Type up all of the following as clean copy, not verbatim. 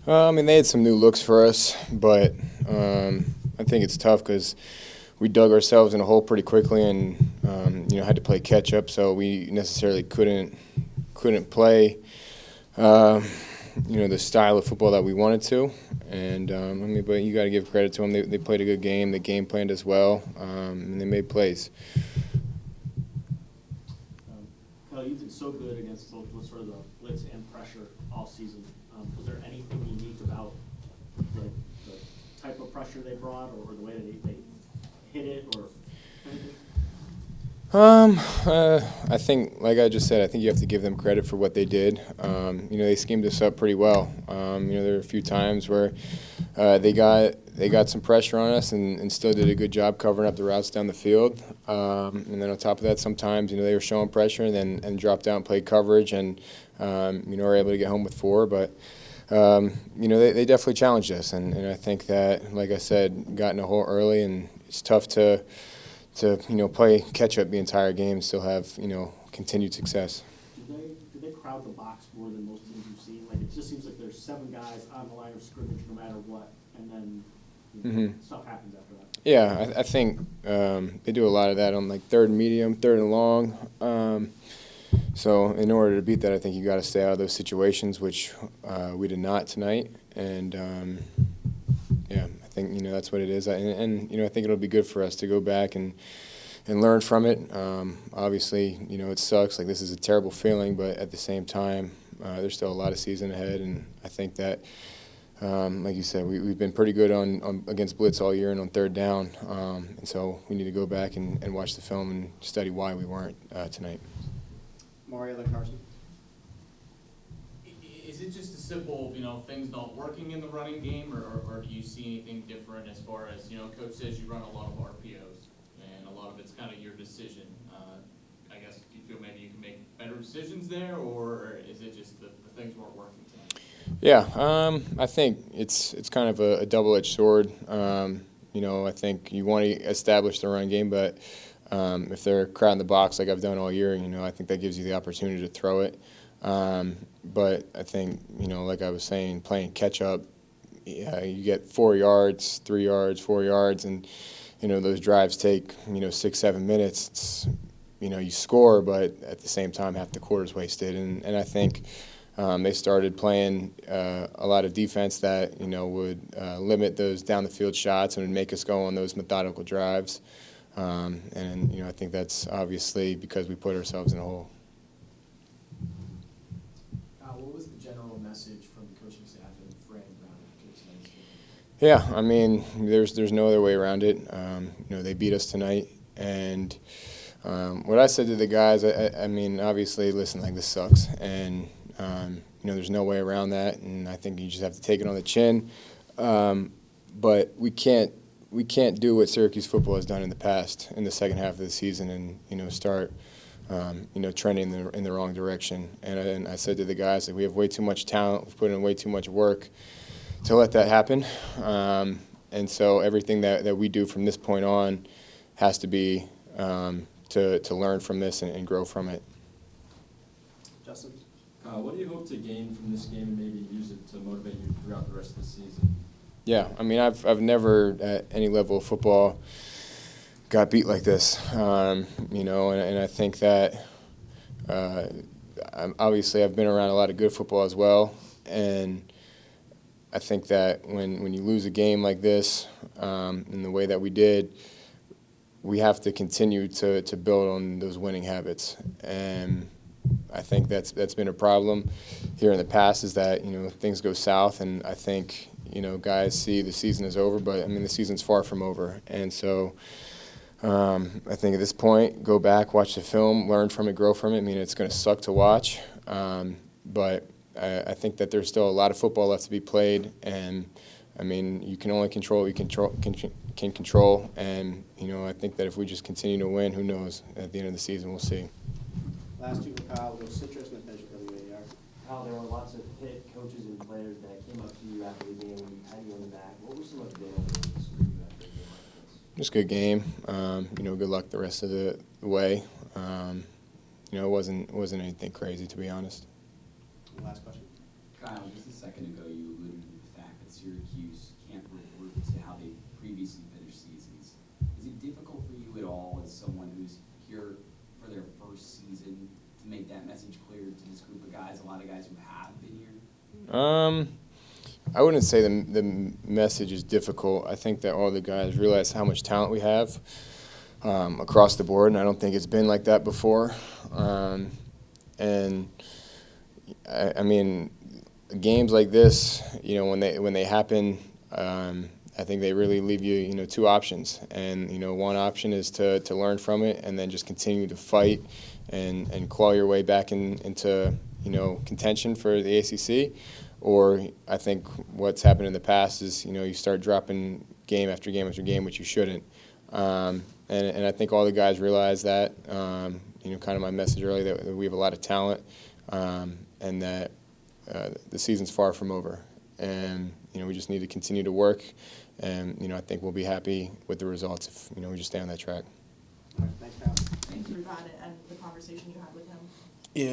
I mean, they had some new looks for us, but I think it's tough because we dug ourselves in a hole pretty quickly and had to play catch up, so we necessarily couldn't play the style of football that we wanted to. And but you got to give credit to them. They played a good game. They game planned as well, and they made plays. Kyle, you've been so good against sort of the blitz and pressure all season. Was there anything unique about the type of pressure they brought, or the way they hit it, or anything? I think, like I just said, I think you have to give them credit for what they did. They schemed us up pretty well. There were a few times where they got some pressure on us and still did a good job covering up the routes down the field. And then on top of that, sometimes they were showing pressure and dropped out and played coverage and were able to get home with 4. But they definitely challenged us, and I think that, like I said, got in a hole early, and it's tough to play catch up the entire game and still have continued success. Do they crowd the box more than most teams you've seen? Like, it just seems like there's 7 guys on the line of scrimmage no matter what, and then stuff happens after that. Yeah, I think they do a lot of that on like 3rd and medium, 3rd and long. So in order to beat that, I think you got to stay out of those situations, which we did not tonight. And I think that's what it is. And I think it'll be good for us to go back and learn from it. Obviously, it sucks. Like, this is a terrible feeling, but at the same time, there's still a lot of season ahead, and I think that, like you said, we've been pretty good on against blitz all year and on 3rd down, and so we need to go back and watch the film and study why we weren't tonight. Mario Carson. Is it just as simple, things not working in the running game, or do you see anything different as far as, Coach says you run a lot of RPOs, and a lot of it's kind of your decision. I guess, do you feel maybe you can make better decisions there, or is it just the things weren't working tonight? Yeah, I think it's kind of a double-edged sword. I think you want to establish the run game, but if they're crowding the box like I've done all year, I think that gives you the opportunity to throw it. But I think, like I was saying, playing catch-up, you get 4 yards, 3 yards, 4 yards, and, those drives take, 6, 7 minutes. It's, you score, but at the same time, half the quarter's wasted. And I think they started playing a lot of defense that, would limit those down-the-field shots and would make us go on those methodical drives. And I think that's obviously because we put ourselves in a hole. What was the general message from the coaching staff and Fran around tonight's game? Yeah, I mean, there's no other way around it. They beat us tonight, and what I said to the guys, I mean, obviously, listen, like, this sucks, and there's no way around that, and I think you just have to take it on the chin. But we can't do what Syracuse football has done in the past in the second half of the season and start trending in the wrong direction. And I said to the guys that we have way too much talent, we've put in way too much work to let that happen. And so everything that we do from this point on has to be to learn from this and grow from it. Justin? What do you hope to gain from this game and maybe use it to motivate you throughout the rest of the season? Yeah, I mean, I've never at any level of football got beat like this, and I think that obviously I've been around a lot of good football as well, and I think that when you lose a game like this in the way that we did, we have to continue to build on those winning habits, and I think that's been a problem here in the past is that things go south, and I think guys see the season is over, but I mean the season's far from over, and so I think at this point, go back, watch the film, learn from it, grow from it. I mean, it's going to suck to watch, but I think that there's still a lot of football left to be played, and I mean you can only control what you can control, and I think that if we just continue to win, who knows? At the end of the season, we'll see. Last two for Kyle, we'll citrus and finish with WAR. Kyle, there were lots of hit coaches and players that came up to you after the game when you had you on the back. What were some of the takeaways for you after a game like this? Just a good game. Good luck the rest of the way. It wasn't anything crazy, to be honest. Last question. Kyle, just a second ago, you alluded to the at Syracuse can't revert to how they previously finished seasons. Is it difficult for you at all as someone who's here for their first season to make that message clear to this group of guys, a lot of guys who have been here? I wouldn't say the message is difficult. I think that all the guys realize how much talent we have across the board, and I don't think it's been like that before. And I mean, games like this, when they happen, I think they really leave you, two options. And one option is to learn from it and then just continue to fight and claw your way back into contention for the ACC. Or I think what's happened in the past is you start dropping game after game after game, which you shouldn't. And I think all the guys realize that. Kind of my message earlier, that we have a lot of talent, and that the season's far from over. And we just need to continue to work, and I think we'll be happy with the results if we just stay on that track. All right, thanks, Kyle. Thank you for that and the conversation you had with him. Yeah,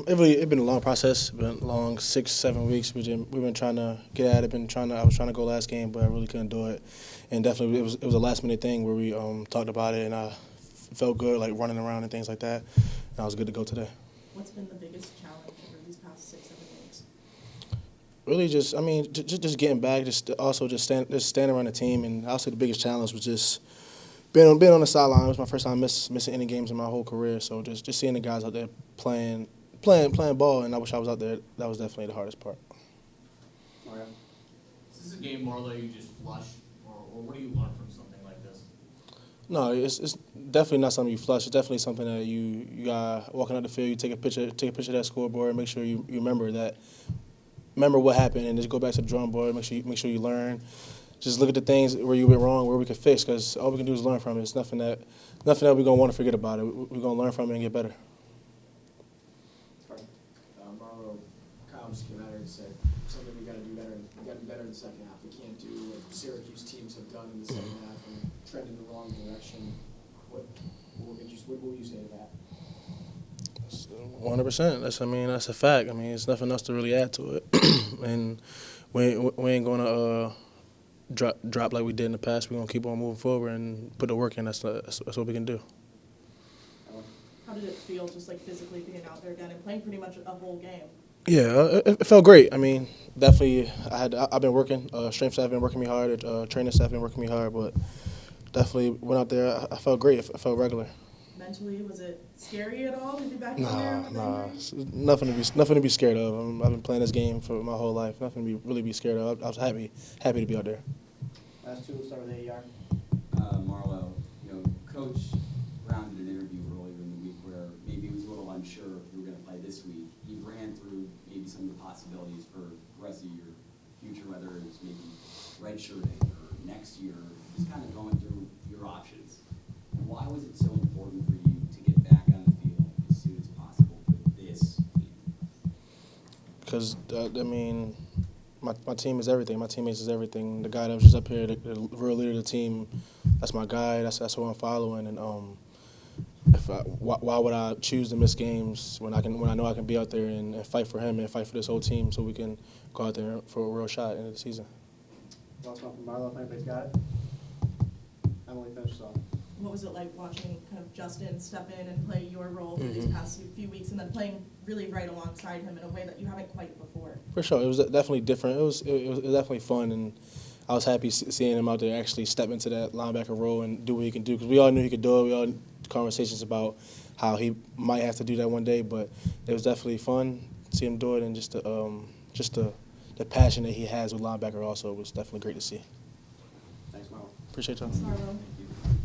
it's been a long process. Been long 6-7 weeks. We've been trying to get at it. I was trying to go last game, but I really couldn't do it. And definitely, it was a last minute thing where we talked about it, and I felt good, like running around and things like that. And I was good to go today. What's been the biggest challenge over these past 6-7 weeks? Really, just getting back. Just standing around the team, and I'll say the biggest challenge was just being on the sideline. It was my first time missing any games in my whole career. So just seeing the guys out there playing ball, and I wish I was out there. That was definitely the hardest part. Mario? Is this a game, Marlowe, you just flush, or what do you learn from something like this? No, it's definitely not something you flush. It's definitely something that you got walking out the field. You take a picture of that scoreboard, and make sure you remember what happened, and just go back to the drawing board. Make sure you learn. Just look at the things where you went wrong, where we could fix, because all we can do is learn from it. It's nothing that we're gonna want to forget about it. We're gonna learn from it and get better. Marlowe, Kyle just came out here and said something we got to do better. We got to do better in the second half. We can't do what Syracuse teams have done in the second half and trend in the wrong direction. What will you say to that? 100%. That's a fact. There's nothing else to really add to it. And we ain't gonna drop like we did in the past. We're gonna keep on moving forward and put the work in. That's what we can do. How did it feel just like physically being out there again and playing pretty much a whole game? Yeah, it felt great. Definitely, I've been working. Strength staff been working me hard. Training staff been working me hard. But definitely went out there. I felt great. I felt regular. Mentally, was it scary at all to be back in there? Nah. Nothing to be scared of. I've been playing this game for my whole life. Nothing to really be scared of. I was happy to be out there. Last two, we'll start with AER. Marlowe, Coach Brown did an interview earlier in the week where maybe he was a little unsure if you were going to play this week. He ran through maybe some of the possibilities for the rest of your future, whether it's maybe redshirting or next year, just kind of going through your options. Why was it so important for you to get back on the field as soon as possible for this team? Because, my team is everything. My teammates is everything. The guy that was just up here, the real leader of the team, that's my guy. That's who I'm following. And why would I choose to miss games when I know I can be out there and fight for him and fight for this whole team so we can go out there for a real shot into the season? Last one from Marlowe, if anybody's got it. Emily, finish us off. What was it like watching kind of Justin step in and play your role through these past few weeks and then playing really right alongside him in a way that you haven't quite before? For sure. It was definitely different. It was definitely fun, and I was happy seeing him out there actually step into that linebacker role and do what he can do, because we all knew he could do it. We all had conversations about how he might have to do that one day, but it was definitely fun to see him do it, and just the passion that he has with linebacker also was definitely great to see. Thanks, Marlowe. Appreciate y'all. Marlowe.